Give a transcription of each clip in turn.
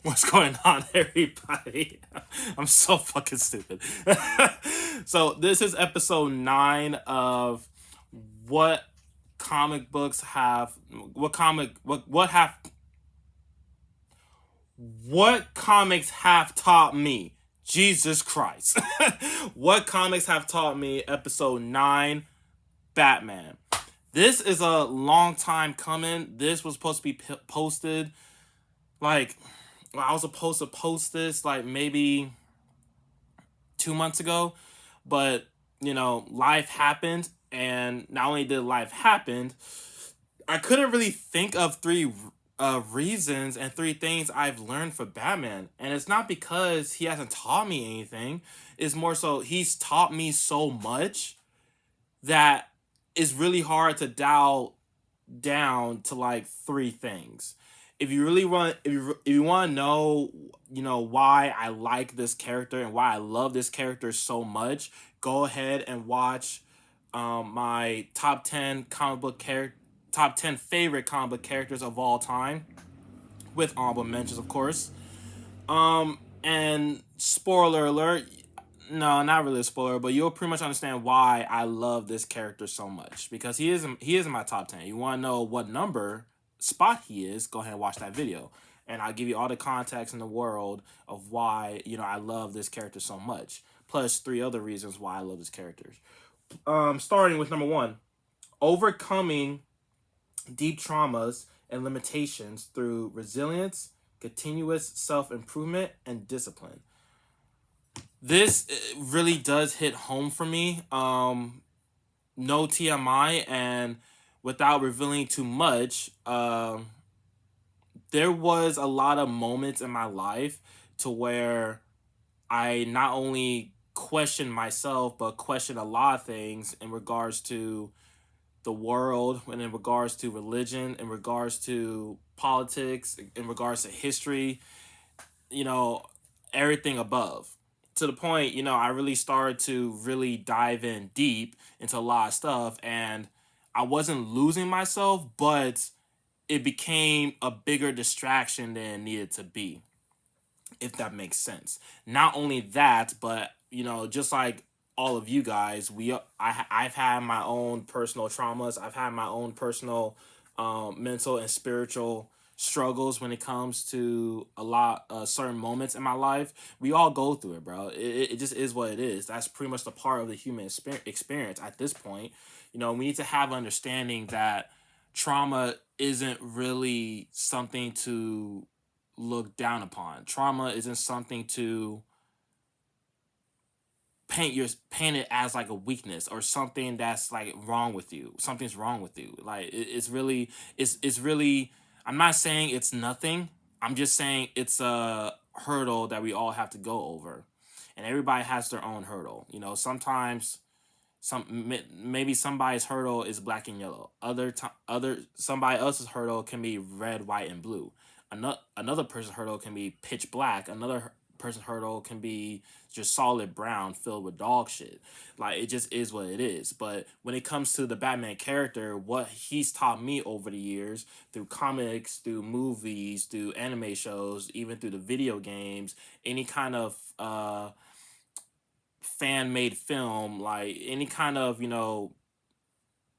What's going on, everybody? I'm so fucking stupid. So this is episode 9 of what comic books have what comics have taught me. Jesus Christ. What comics have taught me, episode 9, Batman. This is a long time coming. This was supposed to be posted like I was supposed to post this like maybe 2 months ago, but life happened, and not only did life happen, I couldn't really think of three reasons and three things I've learned for Batman, and it's not because he hasn't taught me anything. It's more so he's taught me so much that it's really hard to dial down to like three things. If you want to know, why I like this character and why I love this character so much, go ahead and watch my top 10 favorite comic book characters of all time, with honorable mentions, of course. And spoiler alert, no, not really a spoiler, but you'll pretty much understand why I love this character so much, because he is in my top 10. You want to know what number spot he is? Go ahead and watch that video, and I'll give you all the context in the world of why I love this character so much. Plus three other reasons why I love this character. Starting with number one, overcoming deep traumas and limitations through resilience, continuous self improvement, and discipline. This really does hit home for me. No TMI, and without revealing too much, there was a lot of moments in my life to where I not only questioned myself, but questioned a lot of things in regards to the world, and in regards to religion, in regards to politics, in regards to history, you know, everything above. To the point, I really started to really dive in deep into a lot of stuff, and I wasn't losing myself, but it became a bigger distraction than it needed to be, if that makes sense. Not only that, but just like all of you guys, I've had my own personal traumas. I've had my own personal mental and spiritual struggles when it comes to a lot certain moments in my life. We all go through it, bro. It just is what it is. That's pretty much the part of the human experience at this point. We need to have understanding that trauma isn't really something to look down upon. Trauma isn't something to paint it as like a weakness or something that's like wrong with you. Something's wrong with you. Like it's really. I'm not saying it's nothing. I'm just saying it's a hurdle that we all have to go over, and everybody has their own hurdle. Sometimes maybe somebody's hurdle is black and yellow. Other somebody else's hurdle can be red, white, and blue. Another person's hurdle can be pitch black. Another person's hurdle can be just solid brown filled with dog shit. Like, it just is what it is. But when it comes to the Batman character, what he's taught me over the years, through comics, through movies, through anime shows, even through the video games, any kind of fan made film, like any kind of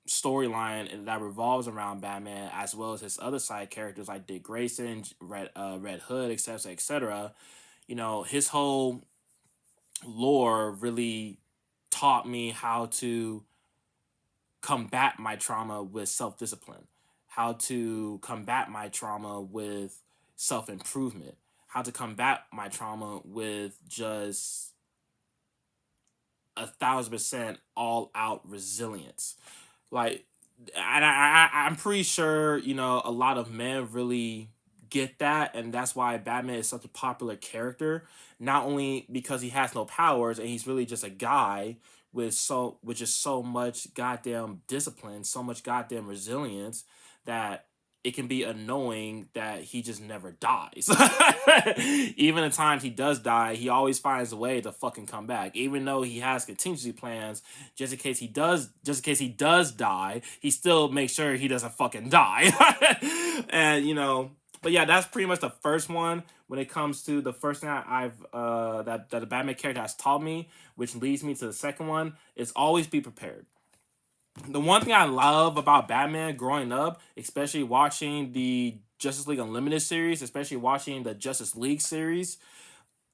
storyline that revolves around Batman, as well as his other side characters like Dick Grayson, Red Hood, etc., etc. His whole lore really taught me how to combat my trauma with self discipline, how to combat my trauma with self improvement, how to combat my trauma with just 1,000% all out resilience. Like, and I'm pretty sure a lot of men really get that, and that's why Batman is such a popular character. Not only because he has no powers and he's really just a guy with just so much goddamn discipline, so much goddamn resilience, that it can be annoying that he just never dies. Even the times he does die, he always finds a way to fucking come back. Even though he has contingency plans, just in case he does die, he still makes sure he doesn't fucking die. And But yeah, that's pretty much the first one when it comes to the first thing I've that the Batman character has taught me, which leads me to the second one is always be prepared. The one thing I love about Batman growing up, especially watching the Justice League Unlimited series, especially watching the Justice League series,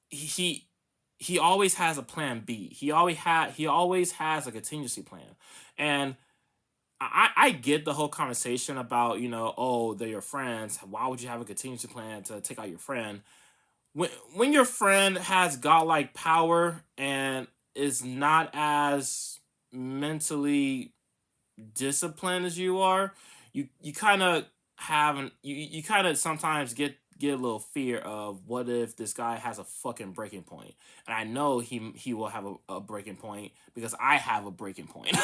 he he always has a plan B. He always has a contingency plan. And I get the whole conversation about, oh, they're your friends. Why would you have a contingency plan to take out your friend? When your friend has godlike power and is not as mentally disciplined as you are, you kind of you kind of sometimes get a little fear of what if this guy has a fucking breaking point. And I know he will have a breaking point because I have a breaking point.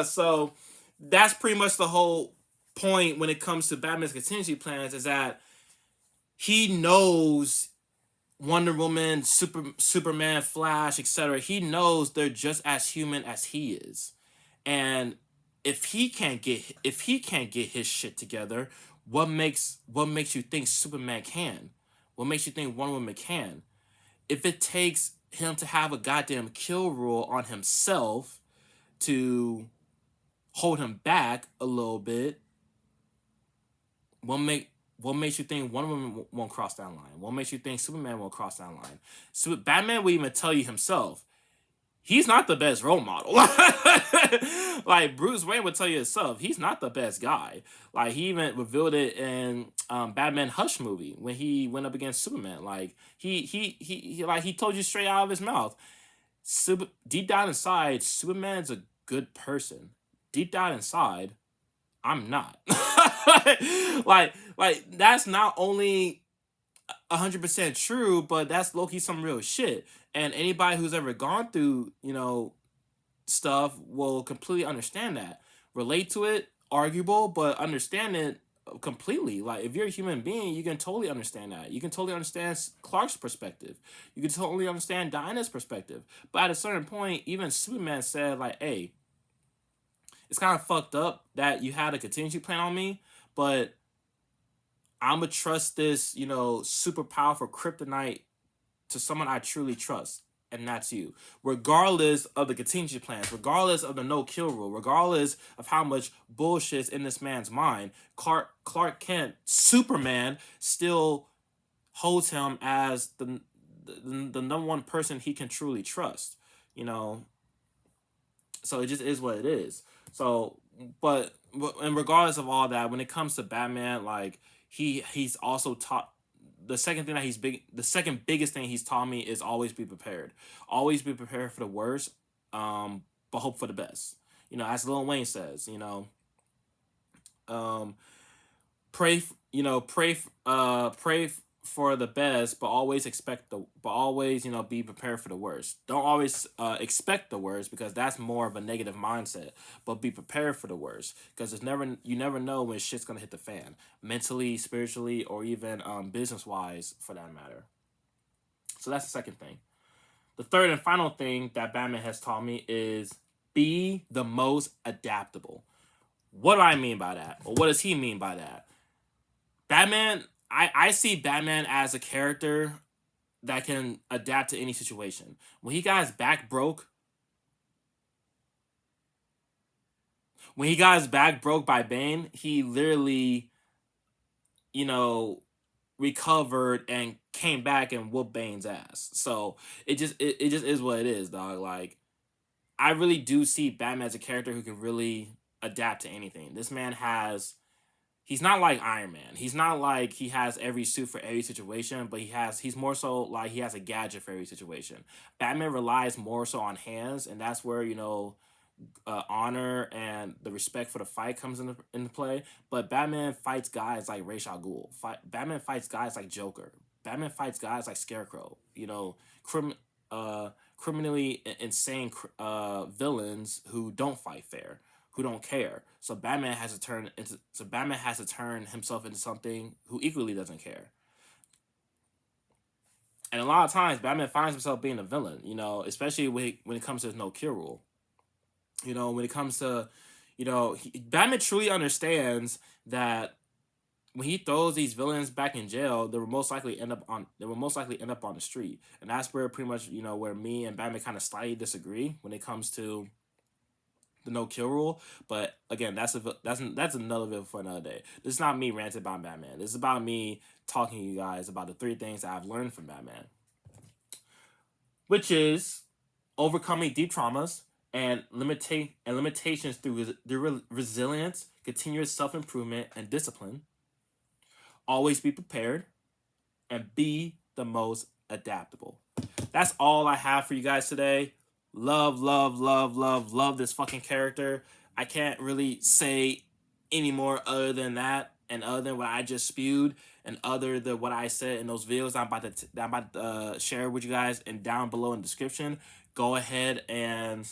So that's pretty much the whole point when it comes to Batman's contingency plans, is that he knows Wonder Woman, Superman, Flash, etc. He knows they're just as human as he is. And if he can't get his shit together, what makes you think Superman can? What makes you think Wonder Woman can? If it takes him to have a goddamn kill rule on himself to hold him back a little bit, what makes you think Wonder Woman won't cross that line? What makes you think Superman won't cross that line? So Batman will even tell you himself, he's not the best role model. Like Bruce Wayne would tell you himself, he's not the best guy. Like he even revealed it in Batman Hush movie when he went up against Superman. Like he told you straight out of his mouth. Deep down inside, Superman's a good person. Deep down inside, I'm not. like that's not only 100% true, but that's low-key some real shit. And anybody who's ever gone through, stuff will completely understand that. Relate to it, arguable, but understand it completely. Like if you're a human being, you can totally understand that. You can totally understand Clark's perspective. You can totally understand Diana's perspective. But at a certain point, even Superman said, like, hey, it's kind of fucked up that you had a contingency plan on me, but I'm gonna trust this, super powerful kryptonite to someone I truly trust, and that's you. Regardless of the contingency plans, regardless of the no kill rule, regardless of how much bullshit's in this man's mind, Clark Kent, Superman, still holds him as the number one person he can truly trust. You know, so it just is what it is. So, but and regardless of all that, when it comes to Batman, like he's also taught the second thing that the second biggest thing he's taught me is always be prepared. Always be prepared for the worst, but hope for the best. As Lil Wayne says, um, pray, pray for the best, but always be prepared for the worst. Don't always expect the worst, because that's more of a negative mindset. But be prepared for the worst, because you never know when shit's gonna hit the fan, mentally, spiritually, or even business wise for that matter. So that's the second thing. The third and final thing that Batman has taught me is be the most adaptable. What do I mean by that? Or what does he mean by that? Batman, I see Batman as a character that can adapt to any situation. When he got his back broke by Bane, he literally, you know, recovered and came back and whooped Bane's ass. So it just is what it is, dog. Like I really do see Batman as a character who can really adapt to anything. This man has he's not like Iron Man. He's not like he has every suit for every situation, but he's more so like he has a gadget for every situation. Batman relies more so on hands, and that's where honor and the respect for the fight comes into play. But Batman fights guys like Ra's al Ghul. Batman fights guys like Joker. Batman fights guys like Scarecrow. Criminally insane villains who don't fight fair, who don't care. So Batman has to turn himself into something who equally doesn't care. And a lot of times, Batman finds himself being a villain. Especially when it comes to his no kill rule. When it comes to, Batman truly understands that when he throws these villains back in jail, they will most likely end up on the street, and that's where pretty much where me and Batman kind of slightly disagree when it comes to the no kill rule. But again, that's another video for another day. This is not me ranting about Batman. This is about me talking to you guys about the 3 things that I've learned from Batman, which is overcoming deep traumas and limitations through resilience, continuous self improvement, and discipline. Always be prepared and be the most adaptable. That's all I have for you guys today. Love, love, love, love, love this fucking character. I can't really say any more other than that, and other than what I just spewed, and other than what I said in those videos I'm about to share with you guys and down below in the description. Go ahead and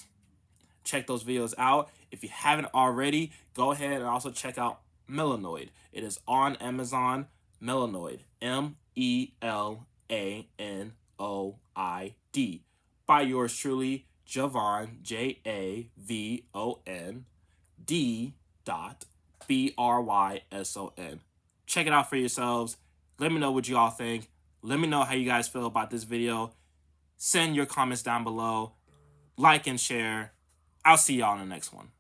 check those videos out. If you haven't already, go ahead and also check out Melanoid. It is on Amazon. Melanoid, Melanoid, by yours truly, Javon, JAVON.BRYSON. Check it out for yourselves. Let me know what you all think. Let me know how you guys feel about this video. Send your comments down below. Like and share. I'll see y'all in the next one.